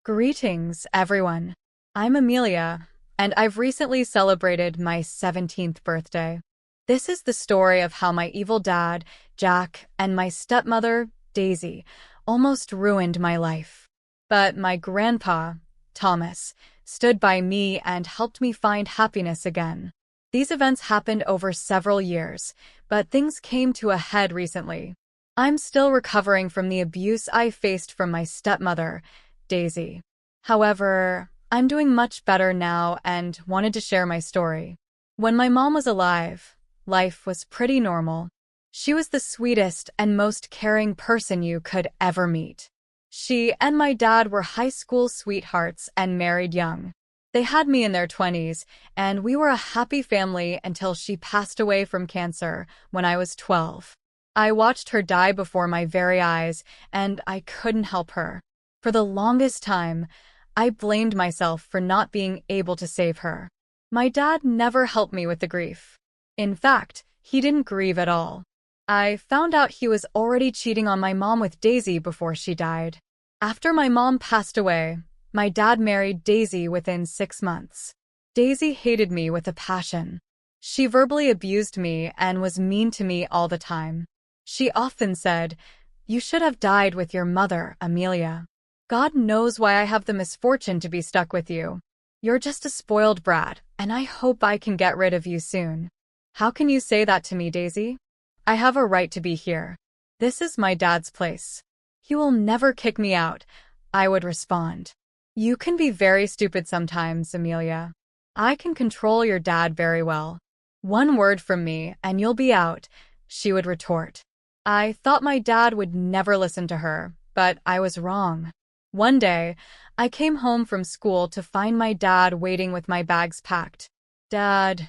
Greetings, everyone. I'm Amelia, and I've recently celebrated my 17th birthday. This is the story of how my evil dad, Jack, and my stepmother, Daisy, almost ruined my life. But my grandpa, Thomas, stood by me and helped me find happiness again. These events happened over several years, but things came to a head recently. I'm still recovering from the abuse I faced from my stepmother, Daisy. However, I'm doing much better now and wanted to share my story. When my mom was alive, life was pretty normal. She was the sweetest and most caring person you could ever meet. She and my dad were high school sweethearts and married young. They had me in their 20s, and we were a happy family until she passed away from cancer when I was 12. I watched her die before my very eyes, and I couldn't help her. For the longest time, I blamed myself for not being able to save her. My dad never helped me with the grief. In fact, he didn't grieve at all. I found out he was already cheating on my mom with Daisy before she died. After my mom passed away, my dad married Daisy within 6 months. Daisy hated me with a passion. She verbally abused me and was mean to me all the time. She often said, "You should have died with your mother, Amelia. God knows why I have the misfortune to be stuck with you. You're just a spoiled brat, and I hope I can get rid of you soon." "How can you say that to me, Daisy? I have a right to be here. This is my dad's place. He will never kick me out," I would respond. "You can be very stupid sometimes, Amelia. I can control your dad very well. One word from me and you'll be out," she would retort. I thought my dad would never listen to her, but I was wrong. One day, I came home from school to find my dad waiting with my bags packed. "Dad,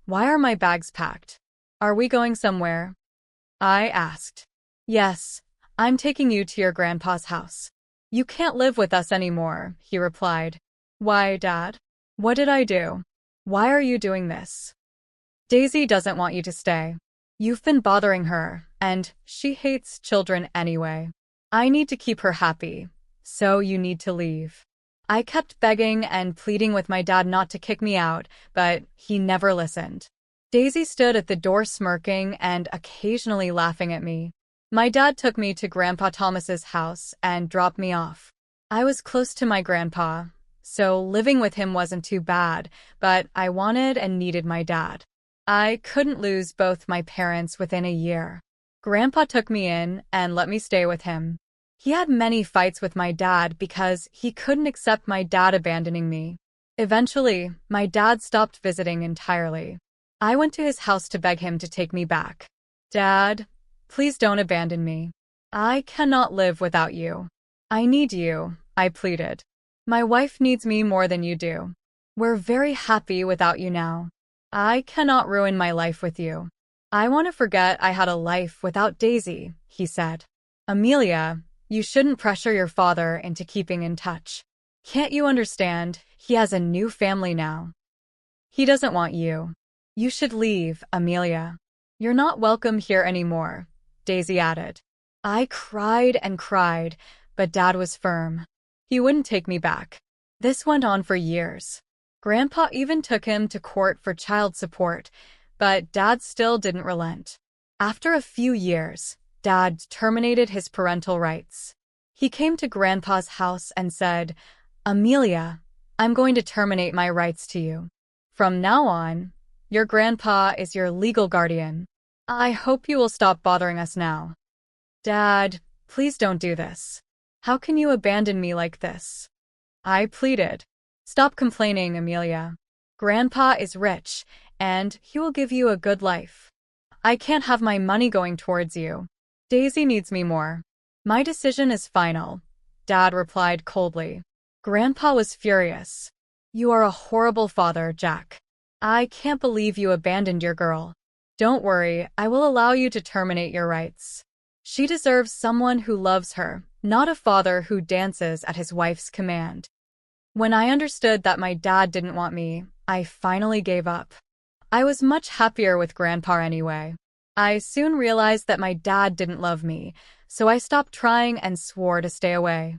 why are my bags packed? Are we going somewhere?" I asked. "Yes, I'm taking you to your grandpa's house. You can't live with us anymore," he replied. "Why, Dad? What did I do? Why are you doing this?" "Daisy doesn't want you to stay. You've been bothering her, and she hates children anyway. I need to keep her happy, so you need to leave." I kept begging and pleading with my dad not to kick me out, but he never listened. Daisy stood at the door smirking and occasionally laughing at me. My dad took me to Grandpa Thomas's house and dropped me off. I was close to my grandpa, so living with him wasn't too bad, but I wanted and needed my dad. I couldn't lose both my parents within a year. Grandpa took me in and let me stay with him. He had many fights with my dad because he couldn't accept my dad abandoning me. Eventually, my dad stopped visiting entirely. I went to his house to beg him to take me back. "Dad, please don't abandon me. I cannot live without you. I need you," I pleaded. "My wife needs me more than you do. We're very happy without you now. I cannot ruin my life with you. I want to forget I had a life without Daisy," he said. "Amelia, you shouldn't pressure your father into keeping in touch. Can't you understand? He has a new family now. He doesn't want you. You should leave, Amelia. You're not welcome here anymore," Daisy added. I cried and cried, but Dad was firm. He wouldn't take me back. This went on for years. Grandpa even took him to court for child support, but Dad still didn't relent. After a few years, Dad terminated his parental rights. He came to Grandpa's house and said, "Amelia, I'm going to terminate my rights to you. From now on, your grandpa is your legal guardian. I hope you will stop bothering us now." "Dad, please don't do this. How can you abandon me like this?" I pleaded. "Stop complaining, Amelia. Grandpa is rich, and he will give you a good life. I can't have my money going towards you. Daisy needs me more." "My decision is final," Dad replied coldly. Grandpa was furious. "You are a horrible father, Jack. I can't believe you abandoned your girl. Don't worry, I will allow you to terminate your rights. She deserves someone who loves her, not a father who dances at his wife's command." When I understood that my dad didn't want me, I finally gave up. I was much happier with Grandpa anyway. I soon realized that my dad didn't love me, so I stopped trying and swore to stay away.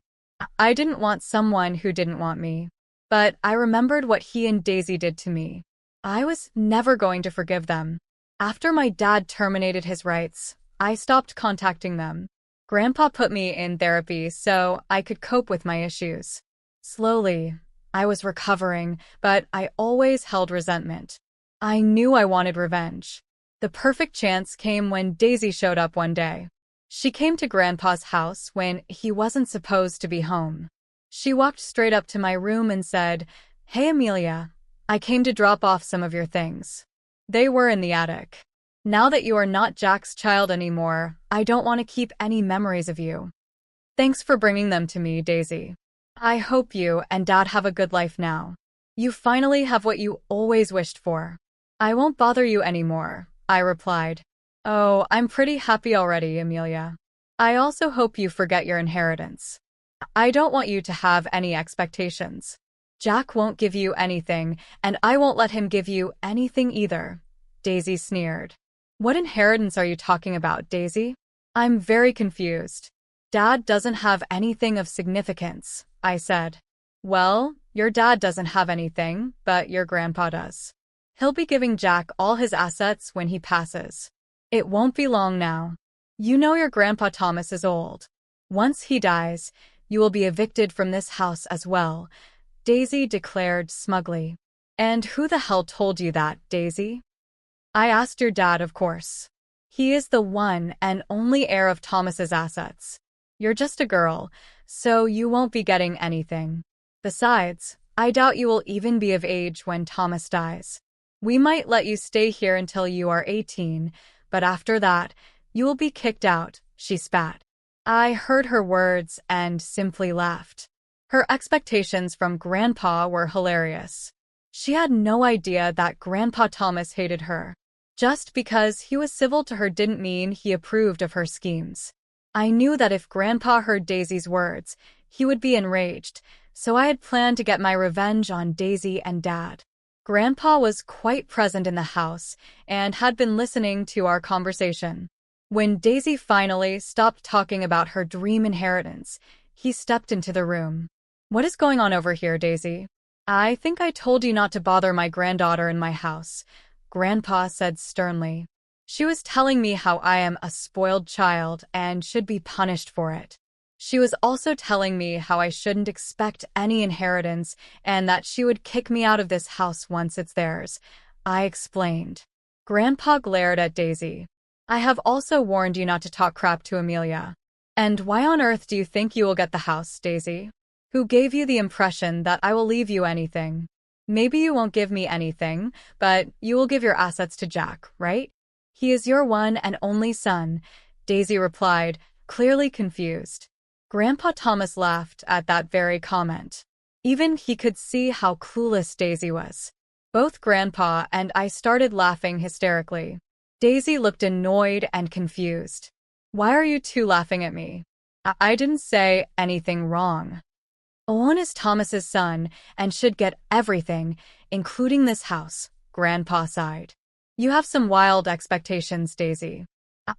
I didn't want someone who didn't want me. But I remembered what he and Daisy did to me. I was never going to forgive them. After my dad terminated his rights, I stopped contacting them. Grandpa put me in therapy so I could cope with my issues. Slowly, I was recovering, but I always held resentment. I knew I wanted revenge. The perfect chance came when Daisy showed up one day. She came to Grandpa's house when he wasn't supposed to be home. She walked straight up to my room and said, "Hey Amelia, I came to drop off some of your things." They were in the attic. "Now that you are not Jack's child anymore, I don't want to keep any memories of you. Thanks for bringing them to me, Daisy. I hope you and Dad have a good life now. You finally have what you always wished for." "I won't bother you anymore," I replied. "Oh, I'm pretty happy already, Amelia. I also hope you forget your inheritance. I don't want you to have any expectations. Jack won't give you anything, and I won't let him give you anything either," Daisy sneered. "What inheritance are you talking about, Daisy? I'm very confused." "Dad doesn't have anything of significance," I said. "Well, your dad doesn't have anything, but your grandpa does. He'll be giving Jack all his assets when he passes. It won't be long now. You know your grandpa Thomas is old. Once he dies, you will be evicted from this house as well," Daisy declared smugly. "And who the hell told you that, Daisy?" "I asked your dad, of course. He is the one and only heir of Thomas's assets. You're just a girl, so you won't be getting anything. Besides, I doubt you will even be of age when Thomas dies. We might let you stay here until you are 18, but after that, you will be kicked out," she spat. I heard her words and simply laughed. Her expectations from Grandpa were hilarious. She had no idea that Grandpa Thomas hated her. Just because he was civil to her didn't mean he approved of her schemes. I knew that if Grandpa heard Daisy's words, he would be enraged, so I had planned to get my revenge on Daisy and Dad. Grandpa was quite present in the house and had been listening to our conversation. When Daisy finally stopped talking about her dream inheritance, he stepped into the room. "What is going on over here, Daisy?" "I think I told you not to bother my granddaughter in my house," Grandpa said sternly. "She was telling me how I am a spoiled child and should be punished for it. She was also telling me how I shouldn't expect any inheritance and that she would kick me out of this house once it's theirs," I explained. Grandpa glared at Daisy. "I have also warned you not to talk crap to Amelia. And why on earth do you think you will get the house, Daisy? Who gave you the impression that I will leave you anything? Maybe you won't give me anything, but you will give your assets to Jack, right? He is your one and only son," Daisy replied, clearly confused. Grandpa Thomas laughed at that very comment. Even he could see how clueless Daisy was. Both Grandpa and I started laughing hysterically. Daisy looked annoyed and confused. "Why are you two laughing at me? I didn't say anything wrong. Owen is Thomas's son and should get everything, including this house," Grandpa sighed. "You have some wild expectations, Daisy.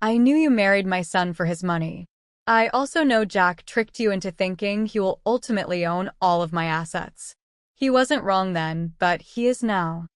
I knew you married my son for his money. I also know Jack tricked you into thinking he will ultimately own all of my assets. He wasn't wrong then, but he is now."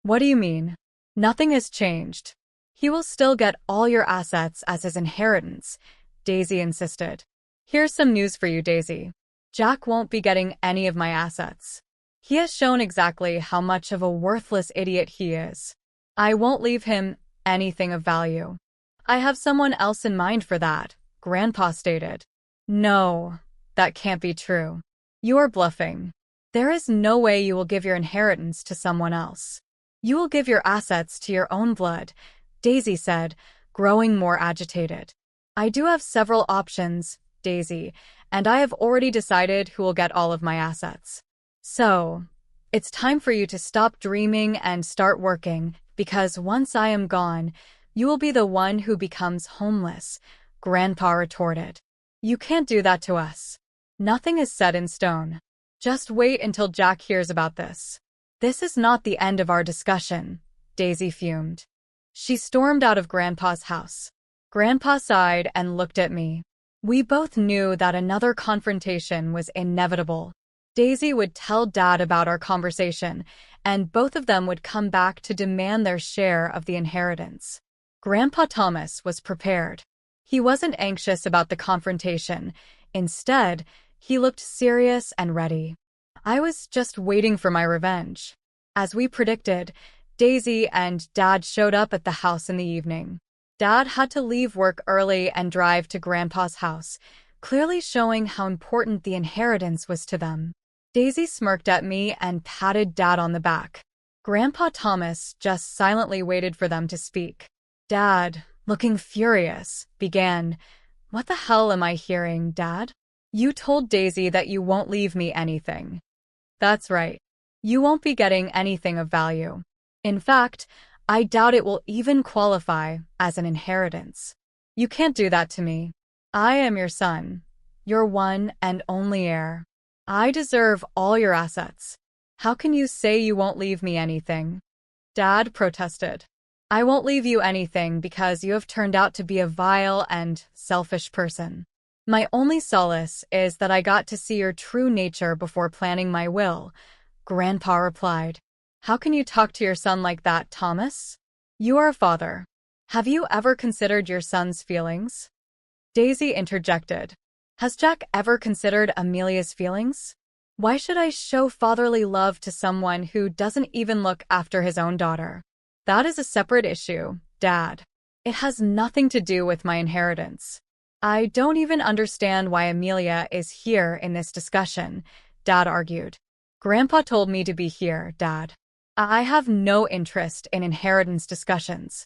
"What do you mean?" "Nothing has changed. He will still get all your assets as his inheritance," Daisy insisted. "Here's some news for you, Daisy. Jack won't be getting any of my assets. He has shown exactly how much of a worthless idiot he is. I won't leave him anything of value." "I have someone else in mind for that," Grandpa stated. "No, that can't be true. You are bluffing. There is no way you will give your inheritance to someone else. You will give your assets to your own blood," Daisy said, growing more agitated. "I do have several options, Daisy, and I have already decided who will get all of my assets. So, it's time for you to stop dreaming and start working, because once I am gone, you will be the one who becomes homeless," Grandpa retorted. "You can't do that to us. Nothing is set in stone. Just wait until Jack hears about this." "This is not the end of our discussion," Daisy fumed. She stormed out of Grandpa's house. Grandpa sighed and looked at me. We both knew that another confrontation was inevitable. Daisy would tell Dad about our conversation, and both of them would come back to demand their share of the inheritance. Grandpa Thomas was prepared. He wasn't anxious about the confrontation. Instead, he looked serious and ready. I was just waiting for my revenge. As we predicted, Daisy and Dad showed up at the house in the evening. Dad had to leave work early and drive to Grandpa's house, clearly showing how important the inheritance was to them. Daisy smirked at me and patted Dad on the back. Grandpa Thomas just silently waited for them to speak. Dad, looking furious, began, "What the hell am I hearing, Dad? You told Daisy that you won't leave me anything." "That's right. You won't be getting anything of value. In fact, I doubt it will even qualify as an inheritance. You can't do that to me. I am your son, your one and only heir. I deserve all your assets. How can you say you won't leave me anything?" Dad protested. "I won't leave you anything because you have turned out to be a vile and selfish person. My only solace is that I got to see your true nature before planning my will," Grandpa replied. "How can you talk to your son like that, Thomas? You are a father. Have you ever considered your son's feelings?" Daisy interjected. "Has Jack ever considered Amelia's feelings? Why should I show fatherly love to someone who doesn't even look after his own daughter?" "That is a separate issue, Dad. It has nothing to do with my inheritance. I don't even understand why Amelia is here in this discussion," Dad argued. "Grandpa told me to be here, Dad. I have no interest in inheritance discussions.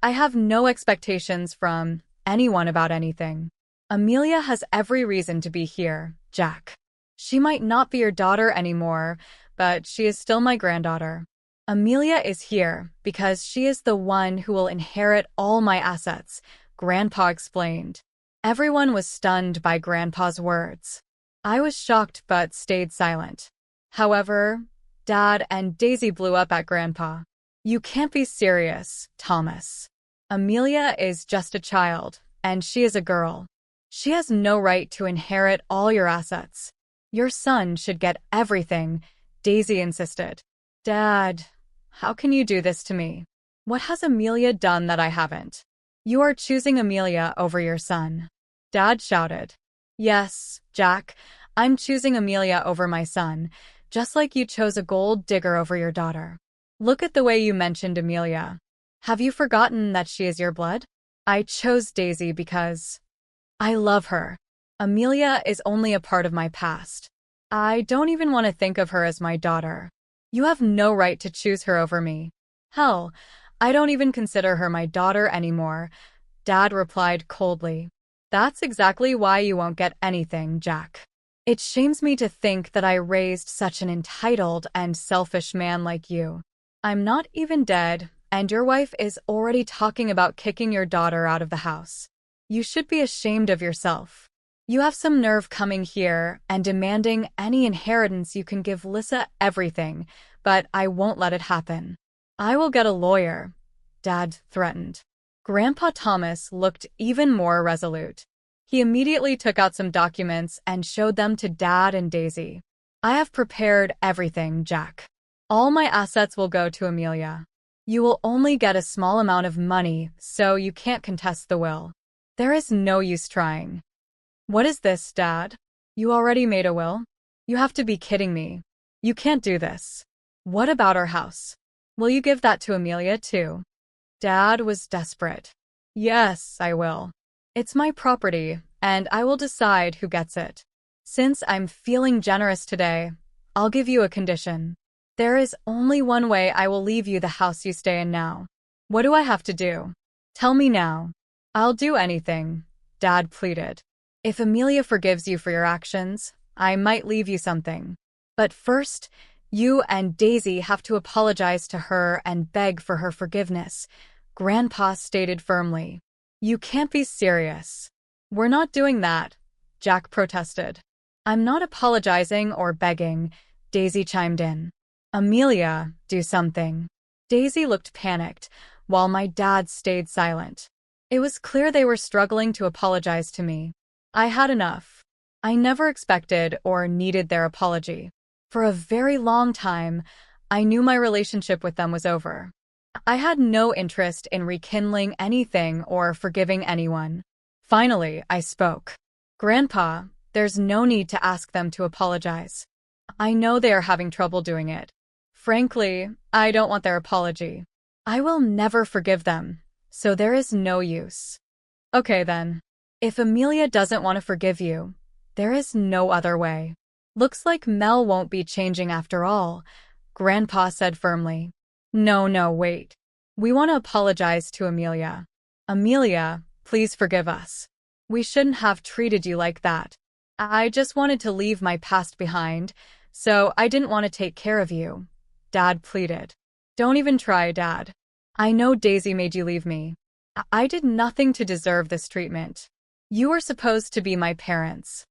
I have no expectations from anyone about anything. Amelia has every reason to be here, Jack. She might not be your daughter anymore, but she is still my granddaughter. Amelia is here because she is the one who will inherit all my assets," Grandpa explained. Everyone was stunned by Grandpa's words. I was shocked but stayed silent. However, Dad and Daisy blew up at Grandpa. "You can't be serious, Thomas. Amelia is just a child, and she is a girl. She has no right to inherit all your assets. Your son should get everything," Daisy insisted. "Dad, how can you do this to me? What has Amelia done that I haven't? You are choosing Amelia over your son," Dad shouted. "Yes, Jack, I'm choosing Amelia over my son, just like you chose a gold digger over your daughter. Look at the way you mentioned Amelia. Have you forgotten that she is your blood? I chose Daisy because I love her. Amelia is only a part of my past. I don't even want to think of her as my daughter. You have no right to choose her over me. Hell, I don't even consider her my daughter anymore," Dad replied coldly. "That's exactly why you won't get anything, Jack. It shames me to think that I raised such an entitled and selfish man like you. I'm not even dead, and your wife is already talking about kicking your daughter out of the house. You should be ashamed of yourself. You have some nerve coming here and demanding any inheritance. You can give Lisa everything, but I won't let it happen. I will get a lawyer," Dad threatened. Grandpa Thomas looked even more resolute. He immediately took out some documents and showed them to Dad and Daisy. "I have prepared everything, Jack. All my assets will go to Amelia. You will only get a small amount of money, so you can't contest the will. There is no use trying." "What is this, Dad? You already made a will? You have to be kidding me. You can't do this. What about our house? Will you give that to Amelia too?" Dad was desperate. "Yes, I will. It's my property, and I will decide who gets it. Since I'm feeling generous today, I'll give you a condition. There is only one way I will leave you the house you stay in now. What do I have to do? Tell me now." "I'll do anything," Dad pleaded. "If Amelia forgives you for your actions, I might leave you something. But first, you and Daisy have to apologize to her and beg for her forgiveness," Grandpa stated firmly. "You can't be serious." "We're not doing that," Jack protested. "I'm not apologizing or begging," Daisy chimed in. "Amelia, do something." Daisy looked panicked, while my dad stayed silent. It was clear they were struggling to apologize to me. I had enough. I never expected or needed their apology. For a very long time, I knew my relationship with them was over. I had no interest in rekindling anything or forgiving anyone. Finally, I spoke. Grandpa, there's no need to ask them to apologize. I know they are having trouble doing it. Frankly, I don't want their apology. I will never forgive them, so there is no use. Okay then. If Amelia doesn't want to forgive you, there is no other way. Looks like Mel won't be changing after all, Grandpa said firmly. No, wait. We want to apologize to Amelia. Amelia, please forgive us. We shouldn't have treated you like that. I just wanted to leave my past behind, so I didn't want to take care of you, Dad pleaded. Don't even try, Dad. I know Daisy made you leave me. I did nothing to deserve this treatment. You were supposed to be my parents.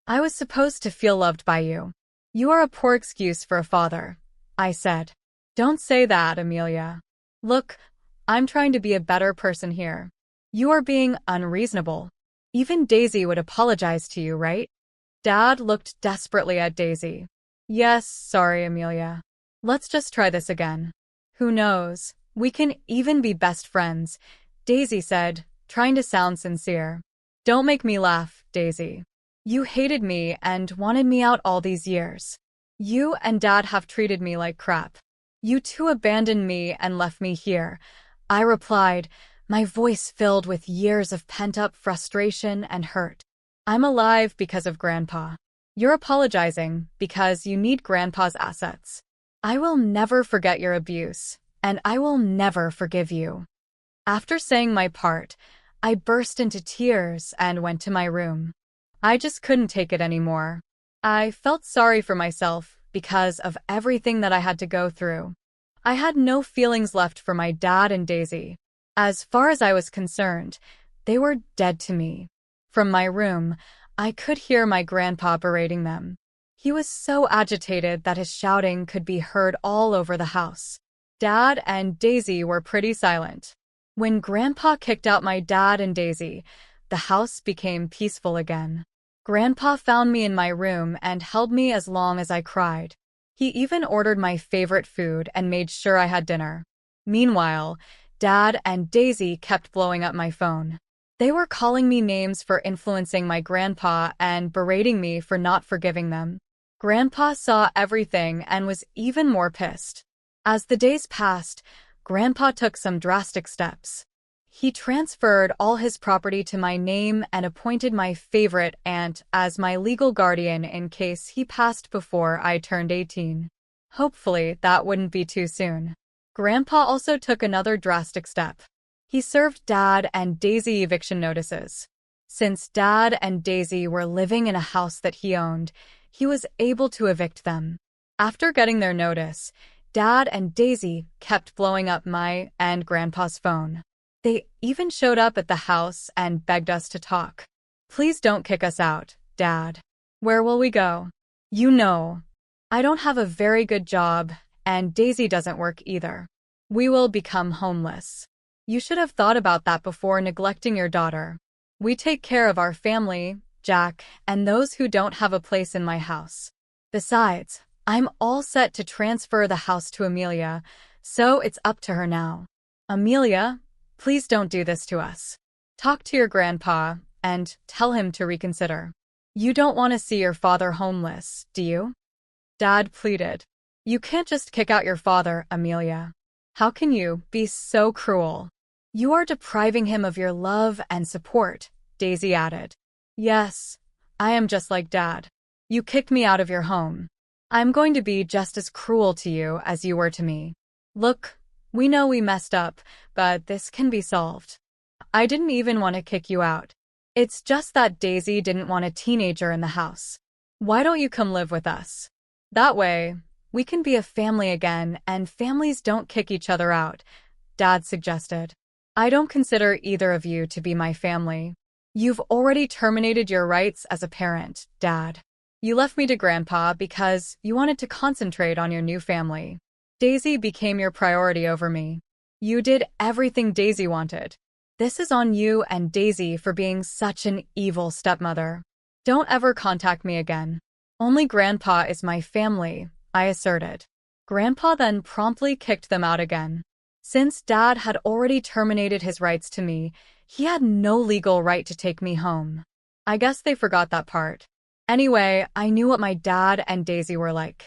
I was supposed to feel loved by you. You are a poor excuse for a father, I said. Don't say that, Amelia. Look, I'm trying to be a better person here. You are being unreasonable. Even Daisy would apologize to you, right? Dad looked desperately at Daisy. Yes, sorry, Amelia. Let's just try this again. Who knows? We can even be best friends, Daisy said, trying to sound sincere. Don't make me laugh, Daisy. You hated me and wanted me out all these years. You and Dad have treated me like crap. You two abandoned me and left me here, I replied, my voice filled with years of pent-up frustration and hurt. I'm alive because of Grandpa. You're apologizing because you need Grandpa's assets. I will never forget your abuse, and I will never forgive you. After saying my part, I burst into tears and went to my room. I just couldn't take it anymore. I felt sorry for myself because of everything that I had to go through. I had no feelings left for my dad and Daisy. As far as I was concerned, they were dead to me. From my room, I could hear my grandpa berating them. He was so agitated that his shouting could be heard all over the house. Dad and Daisy were pretty silent. When Grandpa kicked out my dad and Daisy, the house became peaceful again. Grandpa found me in my room and held me as long as I cried. He even ordered my favorite food and made sure I had dinner. Meanwhile, Dad and Daisy kept blowing up my phone. They were calling me names for influencing my grandpa and berating me for not forgiving them. Grandpa saw everything and was even more pissed. As the days passed, Grandpa took some drastic steps. He transferred all his property to my name and appointed my favorite aunt as my legal guardian in case he passed before I turned 18. Hopefully, that wouldn't be too soon. Grandpa also took another drastic step. He served Dad and Daisy eviction notices. Since Dad and Daisy were living in a house that he owned, he was able to evict them. After getting their notice, Dad and Daisy kept blowing up my and Grandpa's phone. They even showed up at the house and begged us to talk. Please don't kick us out, Dad. Where will we go? You know, I don't have a very good job, and Daisy doesn't work either. We will become homeless. You should have thought about that before neglecting your daughter. We take care of our family, Jack, and those who don't have a place in my house. Besides, I'm all set to transfer the house to Amelia, so it's up to her now. Amelia, please don't do this to us. Talk to your grandpa and tell him to reconsider. You don't want to see your father homeless, do you? Dad pleaded. You can't just kick out your father, Amelia. How can you be so cruel? You are depriving him of your love and support, Daisy added. Yes, I am just like Dad. You kicked me out of your home. I'm going to be just as cruel to you as you were to me. Look, we know we messed up, but this can be solved. I didn't even want to kick you out. It's just that Daisy didn't want a teenager in the house. Why don't you come live with us? That way, we can be a family again and families don't kick each other out, Dad suggested. I don't consider either of you to be my family. You've already terminated your rights as a parent, Dad. You left me to Grandpa because you wanted to concentrate on your new family. Daisy became your priority over me. You did everything Daisy wanted. This is on you and Daisy for being such an evil stepmother. Don't ever contact me again. Only Grandpa is my family, I asserted. Grandpa then promptly kicked them out again. Since Dad had already terminated his rights to me, he had no legal right to take me home. I guess they forgot that part. Anyway, I knew what my dad and Daisy were like.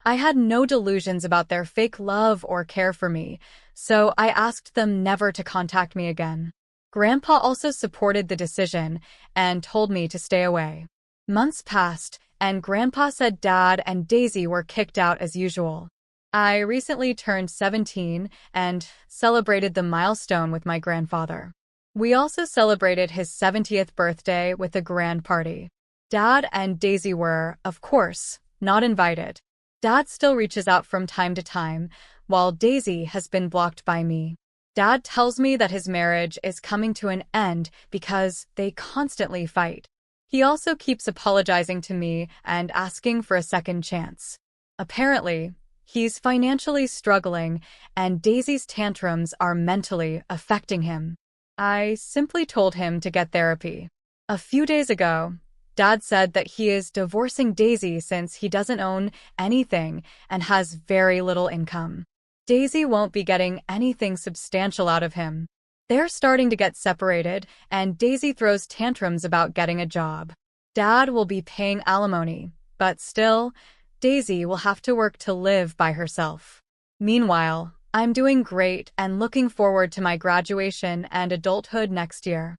I had no delusions about their fake love or care for me, so I asked them never to contact me again. Grandpa also supported the decision and told me to stay away. Months passed, and Grandpa said Dad and Daisy were kicked out as usual. I recently turned 17 and celebrated the milestone with my grandfather. We also celebrated his 70th birthday with a grand party. Dad and Daisy were, of course, not invited. Dad still reaches out from time to time, while Daisy has been blocked by me. Dad tells me that his marriage is coming to an end because they constantly fight. He also keeps apologizing to me and asking for a second chance. Apparently, he's financially struggling, and Daisy's tantrums are mentally affecting him. I simply told him to get therapy. A few days ago, Dad said that he is divorcing Daisy since he doesn't own anything and has very little income. Daisy won't be getting anything substantial out of him. They're starting to get separated, and Daisy throws tantrums about getting a job. Dad will be paying alimony, but still, Daisy will have to work to live by herself. Meanwhile, I'm doing great and looking forward to my graduation and adulthood next year.